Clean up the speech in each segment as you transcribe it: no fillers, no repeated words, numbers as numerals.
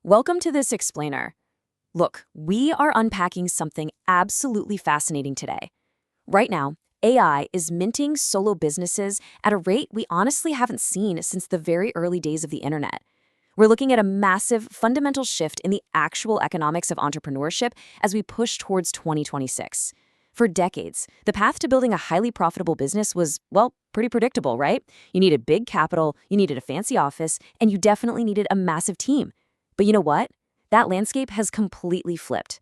Welcome to this explainer. Look, we are unpacking something absolutely fascinating today. Right now, AI is minting solo businesses at a rate we honestly haven't seen since the very early days of the internet. We're looking at a massive, fundamental shift in the actual economics of entrepreneurship as we push towards 2026. For decades, the path to building a highly profitable business was, well, pretty predictable, right? You needed big capital, you needed a fancy office, and you definitely needed a massive team. But you know what? That landscape has completely flipped.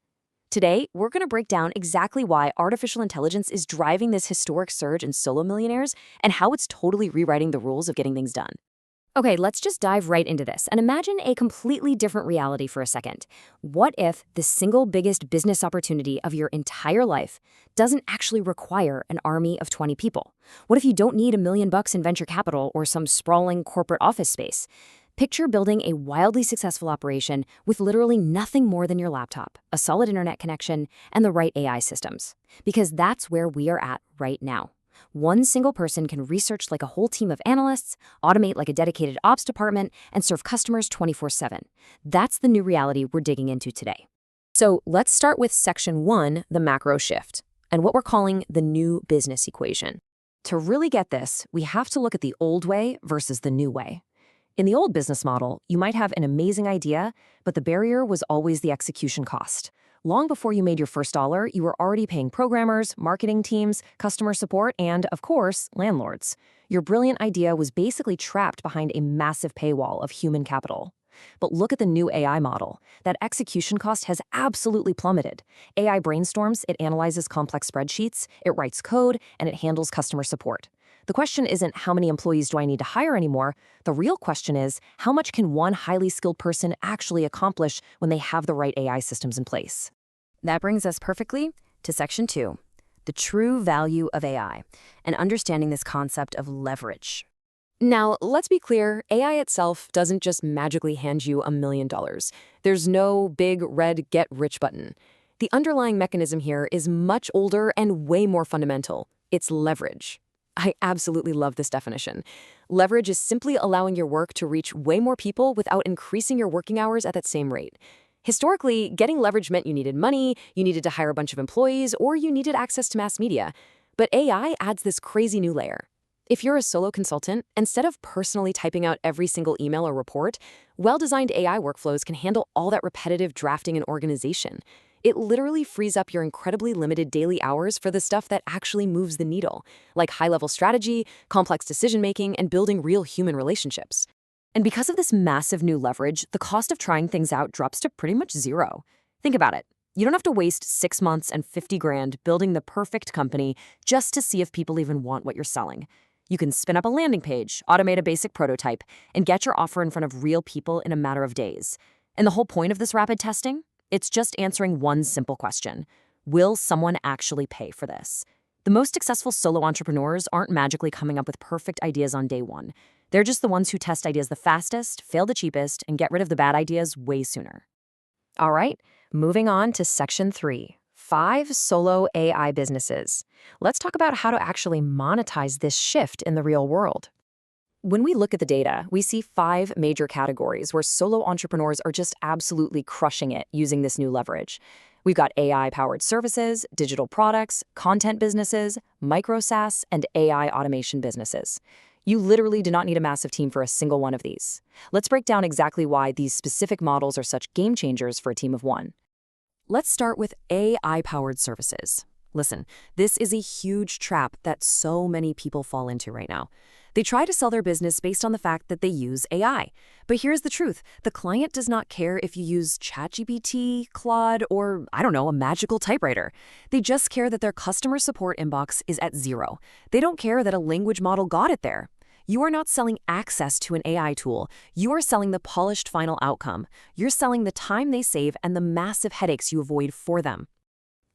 Today, we're going to break down exactly why artificial intelligence is driving this historic surge in solo millionaires and how it's totally rewriting the rules of getting things done. Okay, let's just dive right into this and imagine a completely different reality for a second. What if the single biggest business opportunity of your entire life doesn't actually require an army of 20 people? What if you don't need $1 million in venture capital or some sprawling corporate office space? Picture building a wildly successful operation with literally nothing more than your laptop, a solid internet connection, and the right AI systems. Because that's where we are at right now. One single person can research like a whole team of analysts, automate like a dedicated ops department, and serve customers 24/7. That's the new reality we're digging into today. So let's start with Section 1, the macro shift, and what we're calling the new business equation. To really get this, we have to look at the old way versus the new way. In the old business model, you might have an amazing idea, but the barrier was always the execution cost. Long before you made your first dollar, you were already paying programmers, marketing teams, customer support, and, of course, landlords. Your brilliant idea was basically trapped behind a massive paywall of human capital. But look at the new AI model. That execution cost has absolutely plummeted. AI brainstorms, it analyzes complex spreadsheets, it writes code, and it handles customer support. The question isn't how many employees do I need to hire anymore. The real question is, how much can one highly skilled person actually accomplish when they have the right AI systems in place? That brings us perfectly to Section 2, the true value of AI, and understanding this concept of leverage. Now, let's be clear, AI itself doesn't just magically hand you $1 million. There's no big red get rich button. The underlying mechanism here is much older and way more fundamental. It's leverage. I absolutely love this definition. Leverage is simply allowing your work to reach way more people without increasing your working hours at that same rate. Historically, getting leverage meant you needed money, you needed to hire a bunch of employees, or you needed access to mass media. But AI adds this crazy new layer. If you're a solo consultant, instead of personally typing out every single email or report, well-designed AI workflows can handle all that repetitive drafting and organization. It literally frees up your incredibly limited daily hours for the stuff that actually moves the needle, like high-level strategy, complex decision-making, and building real human relationships. And because of this massive new leverage, the cost of trying things out drops to pretty much zero. Think about it. You don't have to waste 6 months and 50 grand building the perfect company just to see if people even want what you're selling. You can spin up a landing page, automate a basic prototype, and get your offer in front of real people in a matter of days. And the whole point of this rapid testing? It's just answering one simple question. Will someone actually pay for this? The most successful solo entrepreneurs aren't magically coming up with perfect ideas on day one. They're just the ones who test ideas the fastest, fail the cheapest, and get rid of the bad ideas way sooner. All right, moving on to Section 3, 5 solo AI businesses. Let's talk about how to actually monetize this shift in the real world. When we look at the data, we see 5 major categories where solo entrepreneurs are just absolutely crushing it using this new leverage. We've got AI-powered services, digital products, content businesses, micro SaaS, and AI automation businesses. You literally do not need a massive team for a single one of these. Let's break down exactly why these specific models are such game changers for a team of one. Let's start with AI-powered services. Listen, this is a huge trap that so many people fall into right now. They try to sell their business based on the fact that they use AI. But here's the truth. The client does not care if you use ChatGPT, Claude, or, I don't know, a magical typewriter. They just care that their customer support inbox is at 0. They don't care that a language model got it there. You are not selling access to an AI tool. You are selling the polished final outcome. You're selling the time they save and the massive headaches you avoid for them.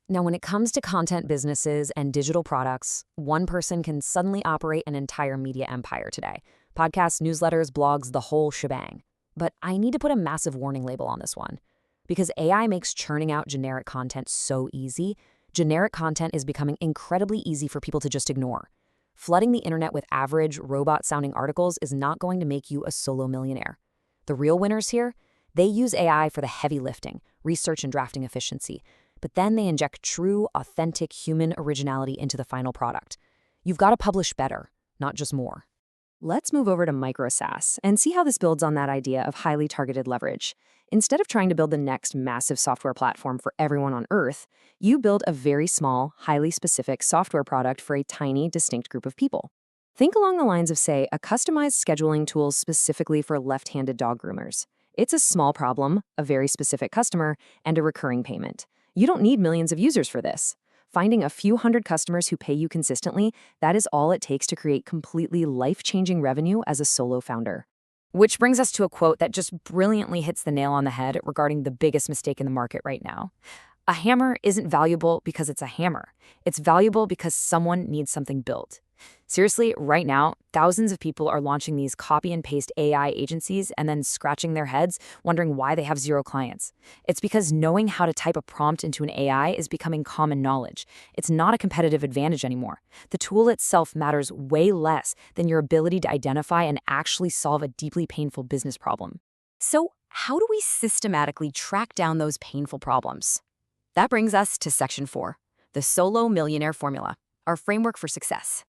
Now, when it comes to content businesses and digital products, one person can suddenly operate an entire media empire today. Podcasts, newsletters, blogs, the whole shebang. But I need to put a massive warning label on this one. Because AI makes churning out generic content so easy, generic content is becoming incredibly easy for people to just ignore. Flooding the internet with average, robot-sounding articles is not going to make you a solo millionaire. The real winners here? They use AI for the heavy lifting, research and drafting efficiency, but then they inject true, authentic human originality into the final product. You've got to publish better, not just more. Let's move over to micro SaaS and see how this builds on that idea of highly targeted leverage. Instead of trying to build the next massive software platform for everyone on Earth, you build a very small, highly specific software product for a tiny, distinct group of people. Think along the lines of, say, a customized scheduling tool specifically for left-handed dog groomers. It's a small problem, a very specific customer, and a recurring payment. You don't need millions of users for this. Finding a few hundred customers who pay you consistently, that is all it takes to create completely life-changing revenue as a solo founder. Which brings us to a quote that just brilliantly hits the nail on the head regarding the biggest mistake in the market right now. A hammer isn't valuable because it's a hammer. It's valuable because someone needs something built. Seriously, right now, thousands of people are launching these copy and paste AI agencies and then scratching their heads, wondering why they have zero clients. It's because knowing how to type a prompt into an AI is becoming common knowledge. It's not a competitive advantage anymore. The tool itself matters way less than your ability to identify and actually solve a deeply painful business problem. So, how do we systematically track down those painful problems? That brings us to Section 4, the Solo Millionaire Formula, our framework for success.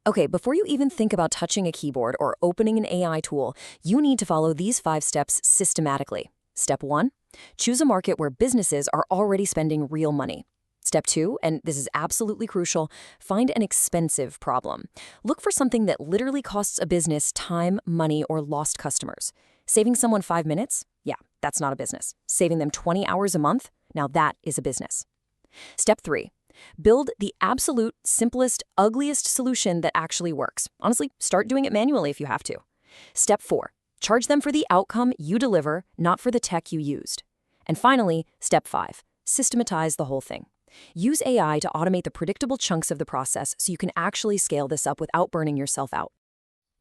Okay, before you even think about touching a keyboard or opening an AI tool, you need to follow these 5 steps systematically. Step 1, choose a market where businesses are already spending real money. Step 2, and this is absolutely crucial, find an expensive problem. Look for something that literally costs a business time, money, or lost customers. Saving someone 5 minutes? Yeah, that's not a business. Saving them 20 hours a month? Now that is a business. Step 3, build the absolute simplest, ugliest solution that actually works. Honestly, start doing it manually if you have to. Step 4, charge them for the outcome you deliver, not for the tech you used. And finally, Step 5, systematize the whole thing. Use AI to automate the predictable chunks of the process so you can actually scale this up without burning yourself out.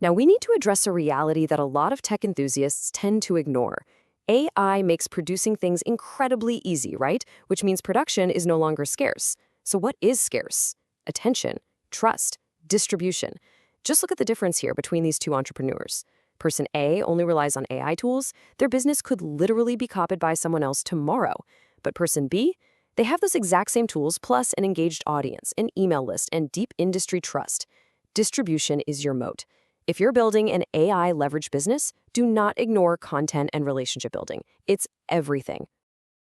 Now, we need to address a reality that a lot of tech enthusiasts tend to ignore. AI makes producing things incredibly easy, right? Which means production is no longer scarce. So what is scarce? Attention, trust, distribution. Just look at the difference here between these two entrepreneurs. Person A only relies on AI tools. Their business could literally be copied by someone else tomorrow. But person B, they have those exact same tools plus an engaged audience, an email list, and deep industry trust. Distribution is your moat. If you're building an AI-leveraged business, do not ignore content and relationship building. It's everything.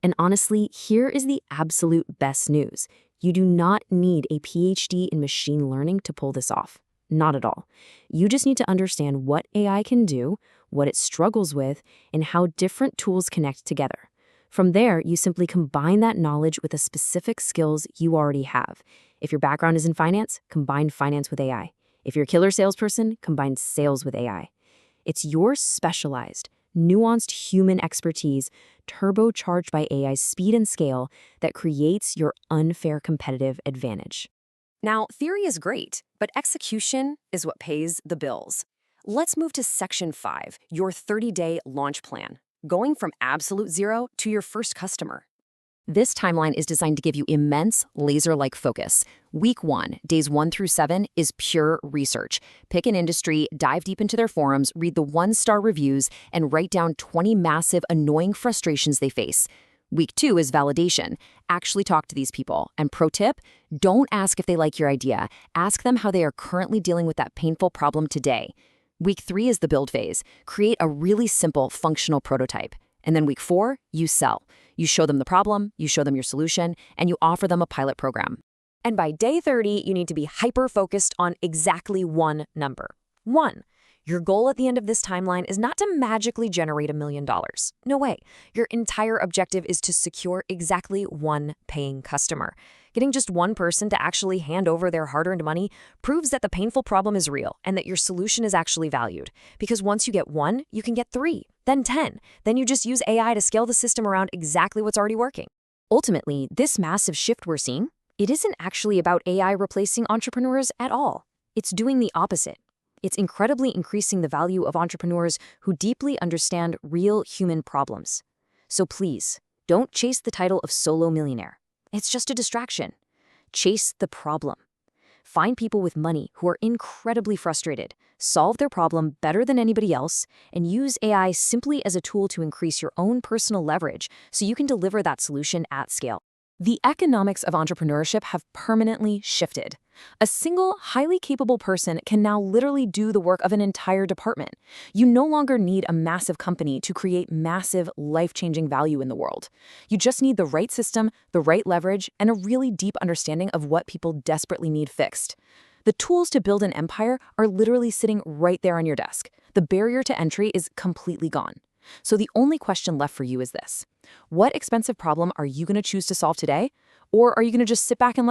And honestly, here is the absolute best news. You do not need a PhD in machine learning to pull this off. Not at all. You just need to understand what AI can do, what it struggles with, and how different tools connect together. From there, you simply combine that knowledge with the specific skills you already have. If your background is in finance, combine finance with AI. If you're a killer salesperson, combine sales with AI. It's your specialized, nuanced human expertise, turbocharged by AI's speed and scale, that creates your unfair competitive advantage. Now, theory is great, but execution is what pays the bills. Let's move to Section 5, your 30-day launch plan, going from absolute zero to your first customer. This timeline is designed to give you immense, laser-like focus. Week 1, days 1 through 7, is pure research. Pick an industry, dive deep into their forums, read the 1-star reviews, and write down 20 massive, annoying frustrations they face. Week 2 is validation. Actually talk to these people. And pro tip, don't ask if they like your idea. Ask them how they are currently dealing with that painful problem today. Week 3 is the build phase. Create a really simple, functional prototype. And then week 4, you sell. You show them the problem, you show them your solution, and you offer them a pilot program. And by day 30, you need to be hyper-focused on exactly one number. 1. Your goal at the end of this timeline is not to magically generate $1 million. No way. Your entire objective is to secure exactly one paying customer. Getting just one person to actually hand over their hard-earned money proves that the painful problem is real and that your solution is actually valued. Because once you get 1, you can get 3, then 10. Then you just use AI to scale the system around exactly what's already working. Ultimately, this massive shift we're seeing, it isn't actually about AI replacing entrepreneurs at all. It's doing the opposite. It's incredibly increasing the value of entrepreneurs who deeply understand real human problems. So please, don't chase the title of solo millionaire. It's just a distraction. Chase the problem. find people with money who are incredibly frustrated, solve their problem better than anybody else, and use AI simply as a tool to increase your own personal leverage so you can deliver that solution at scale. The economics of entrepreneurship have permanently shifted. A single, highly capable person can now literally do the work of an entire department. You no longer need a massive company to create massive, life-changing value in the world. You just need the right system, the right leverage, and a really deep understanding of what people desperately need fixed. The tools to build an empire are literally sitting right there on your desk. The barrier to entry is completely gone. So the only question left for you is this: what expensive problem are you going to choose to solve today? Or are you going to just sit back and